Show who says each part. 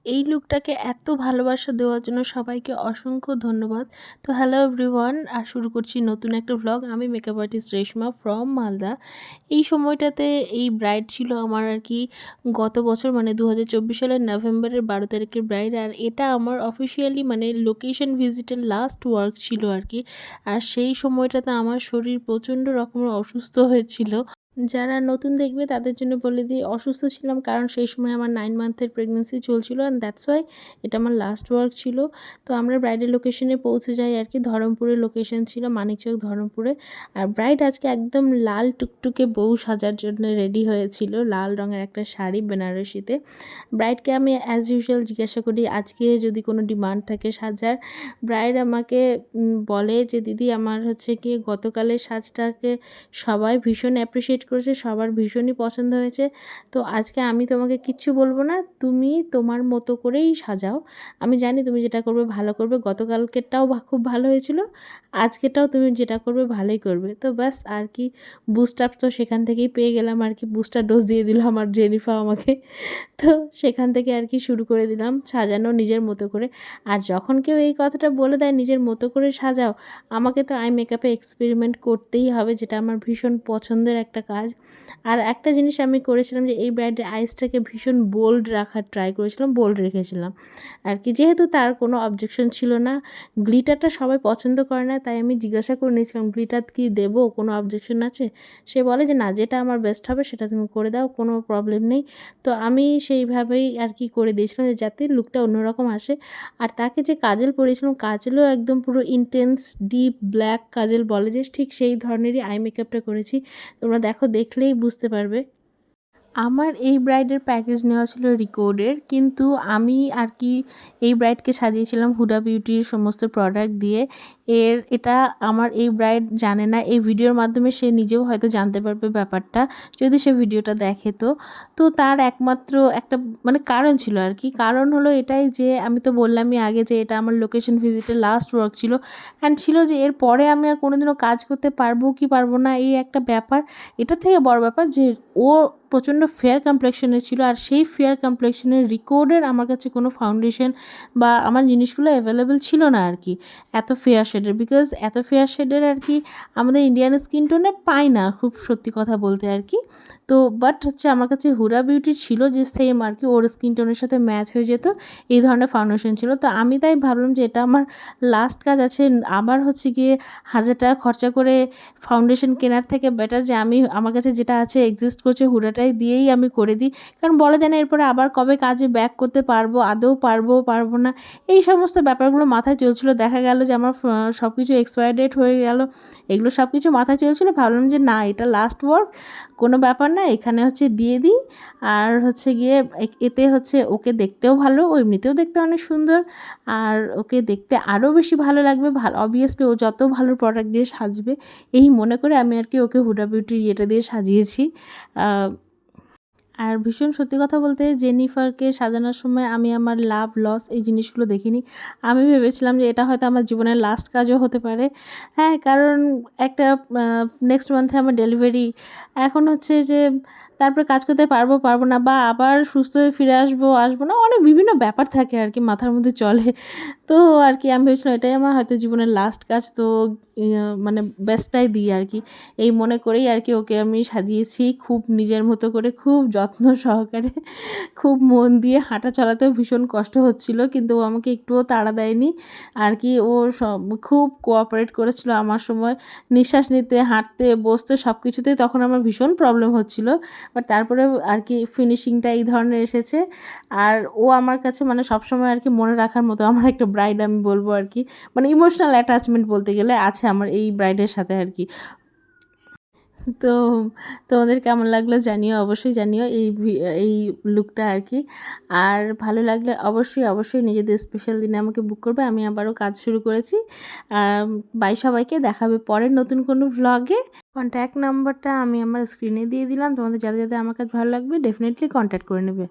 Speaker 1: এই লুকটাকে এত ভালোবাসা দেওয়ার জন্য সবাইকে অসংখ্য ধন্যবাদ। তো হ্যালো এভরিওয়ান, আর শুরু করছি নতুন একটা ভ্লগ। আমি makeup artist Reshma from Malda. এই সময়টাতে এই ব্রাইড ছিল আমার আর কি গত বছর, মানে 2024 সালের নভেম্বরের 12 তারিখের ব্রাইড। আর এটা আমার অফিসিয়ালি মানে লোকেশন ভিজিটের লাস্ট ওয়ার্ক ছিল আর কি। আর সেই সময়টাতে আমার শরীর প্রচণ্ড রকমের অসুস্থ হয়েছিল। যারা নতুন দেখবে তাদের জন্য বলে দিই, অসুস্থ ছিলাম কারণ সেই সময় আমার 9 মান্থের প্রেগনেন্সি চলছিল, অ্যান্ড দ্যাটস ওয়াই এটা আমার লাস্ট ওয়ার্ক ছিল। তো আমরা ব্রাইডের লোকেশনে পৌঁছে যাই আর কি। ধরমপুরের লোকেশন ছিল, মানিকচক ধরমপুরে। আর ব্রাইড আজকে একদম লাল টুকটুকে বউ সাজার জন্য রেডি হয়েছিল, লাল রঙের একটা শাড়ি বেনারসিতে। ব্রাইডকে আমি অ্যাজ ইউজুয়াল জিজ্ঞাসা করি আজকে যদি কোনো ডিমান্ড থাকে সাজার। ব্রাইড আমাকে বলে যে দিদি আমার হচ্ছে কি গতকালের সাজটাকে সবাই ভীষণ অ্যাপ্রিসিয়েট করেছে, সবার ভীষণই পছন্দ হয়েছে। তো আজকে আমি তোমাকে কিচ্ছু বলবো না, তুমি তোমার মতো করেই সাজাও। আমি জানি তুমি যেটা করবে ভালো করবে, গতকালকেরটাও খুব ভালো হয়েছিল, আজকেরটাও তুমি যেটা করবে ভালোই করবে। তো ব্যাস আর কি, বুস্টার তো সেখান থেকেই পেয়ে গেলাম আর কি, বুস্টার ডোজ দিয়ে দিল আমার জেনিফা আমাকে। তো সেখান থেকে আর কি শুরু করে দিলাম সাজানো নিজের মতো করে। আর যখন কেউ এই কথাটা বলে দেয় নিজের মতো করে সাজাও, আমাকে তো আই মেকআপে এক্সপেরিমেন্ট করতেই হবে, যেটা আমার ভীষণ পছন্দের একটা কাজ। আর একটা জিনিস আমি করেছিলাম যে এই ব্রাইডের আইসটাকে ভীষণ বোল্ড রাখার ট্রাই করেছিলাম, বোল্ড রেখেছিলাম আর কি। যেহেতু তার কোনো অবজেকশন ছিল না, গ্লিটারটা সবাই পছন্দ করে না, তাই আমি জিজ্ঞাসা করে নিয়েছিলাম গ্লিটার কি দেবো, কোনো অবজেকশন আছে? সে বলে যে না, যেটা আমার বেস্ট হবে সেটা তুমি করে দাও, কোনো প্রবলেম নেই। তো আমি সেইভাবেই আর কি করে দিয়েছিলাম যে যাতে লুকটা অন্যরকম আসে। আর তাকে যে কাজল পরিয়েছিলাম, কাজলও একদম পুরো ইন্টেন্স ডিপ ব্ল্যাক কাজল বলে যে, ঠিক সেই ধরনেরই আই মেকআপটা করেছি। তোমরা দেখো, দেখলেই বুঝতে পারবে। আমার এই ব্রাইডের প্যাকেজ নেওয়া ছিল রিকোডের, কিন্তু আমি আর কি এই ব্রাইডকে সাজিয়েছিলাম হুডা বিউটির সমস্ত প্রোডাক্ট দিয়ে। এটা আমার এই ব্রাইড জানে না, এই ভিডিওর মাধ্যমে সে নিজেও হয়তো জানতে পারবে ব্যাপারটা যদি সে ভিডিওটা দেখে। তো তার একমাত্র একটা মানে কারণ ছিল আর কি, কারণ হলো এটাই যে আমি তো বললামই আগে যে এটা আমার লোকেশন ভিজিটের লাস্ট ওয়ার্ক ছিল, অ্যান্ড ছিল যে এর পরে আমি আর কোনোদিনও কাজ করতে পারবো কি পারবো না, এই একটা ব্যাপার। এটার থেকে বড় ব্যাপার যে ও প্রচণ্ড ফেয়ার কমপ্লেক্সনের ছিল, আর সেই ফেয়ার কমপ্লেক্সনের রিকোডের আমার কাছে কোনো ফাউন্ডেশন বা আমার জিনিসগুলো অ্যাভেলেবেল ছিল না আর কি, এত ফেয়ার শেডের। বিকজ এত ফেয়ার শেডের আর কি আমাদের ইন্ডিয়ান স্কিন টোনে পাই না, খুব সত্যি কথা বলতে আর কি। তো বাট হচ্ছে আমার কাছে হুডা বিউটির ছিল যে সেম আর কি ওর স্কিন টোনের সাথে ম্যাচ হয়ে যেত, এই ধরনের ফাউন্ডেশন ছিল। তো আমি তাই ভাবলাম যে এটা আমার লাস্ট কাজ আছে, আবার হচ্ছে গিয়ে 1000 টাকা খরচা করে ফাউন্ডেশন কেনার থেকে বেটার যে আমি আমার কাছে যেটা আছে এক্সিস্ট করছে হুডাটাই দিয়েই আমি করে দিই। কারণ বলা যায় না এরপরে আবার কবে কাজে ব্যাক করতে পারবো, আদৌ পারবো না, এই সমস্ত ব্যাপারগুলো মাথায় চলছিল। দেখা গেল যে আমার সব কিছু এক্সপায়ার ডেট হয়ে গেল, এগুলো সব কিছু মাথায় চলছিল। ভাবলাম যে না, এটা লাস্ট ওয়ার্ক, কোনো ব্যাপার না, এখানে হচ্ছে দিয়ে দিই। আর হচ্ছে গিয়ে এতে হচ্ছে ওকে দেখতেও ভালো, ও এমনিতেও দেখতে অনেক সুন্দর, আর ওকে দেখতে আরও বেশি ভালো লাগবে। ভালো, অবভিয়াসলি ও যত ভালো প্রোডাক্ট দিয়ে সাজবে এই মনে করে আমি আর কি ওকে হুডা বিউটির ইয়েটা দিয়ে সাজিয়েছি। আর ভীষণ সত্যি কথা বলতে, জেনিফারকে সাজানোর সময় আমি আমার লাভ লস এই জিনিসগুলো দেখিনি। আমি ভেবেছিলাম যে এটা হয়তো আমার জীবনের লাস্ট কাজও হতে পারে। হ্যাঁ, কারণ একটা নেক্সট মান্থে আমার ডেলিভারি, এখন হচ্ছে যে তারপরে কাজ করতে পারবো না, বা আবার সুস্থ হয়ে ফিরে আসবো না, অনেক বিভিন্ন ব্যাপার থাকে আর কি মাথার মধ্যে চলে। তো আর কি আমি ভেবেছিলাম এটাই আমার হয়তো জীবনের লাস্ট কাজ, তো মানে বেস্টটাই দিই আর কি, এই মনে করেই আর কি ওকে আমি সাজিয়েছি খুব নিজের মতো করে, খুব যত্ন সহকারে, খুব মন দিয়ে। হাঁটা চলাতেও ভীষণ কষ্ট হচ্ছিল, কিন্তু ও আমাকে একটুও তাড়া দেয়নি আর কি। ও খুব কোঅপারেট করেছিল আমার সময়, নিঃশ্বাস নিতে, হাঁটতে, বসতে, সব কিছুতেই তখন আমার ভীষণ প্রবলেম হচ্ছিল। বাট তারপরে আর কি ফিনিশিংটা এই ধরনের এসেছে। আর ও আমার কাছে মানে সবসময় আর কি মনে রাখার মতো আমার একটা ব্রাইড আমি বলবো আর কি, মানে ইমোশনাল অ্যাটাচমেন্ট বলতে গেলে আছে আমার এই ব্রাইডের সাথে আর কি। তো তোমাদের কেমন লাগলো জানিও, অবশ্যই জানিও এই লুকটা আর কি। আর ভালো লাগলে অবশ্যই নিজেদের স্পেশাল দিনে আমাকে বুক করবে, আমি আবারও কাজ শুরু করেছি। বাই সবাইকে, দেখাবে পরের নতুন কোনো ভ্লগে। কন্ট্যাক্ট নাম্বারটা আমি আমার স্ক্রিনে দিয়ে দিলাম, তোমাদের যাদের আমার কাছে ভালো লাগবে ডেফিনেটলি কন্ট্যাক্ট করে নেবে।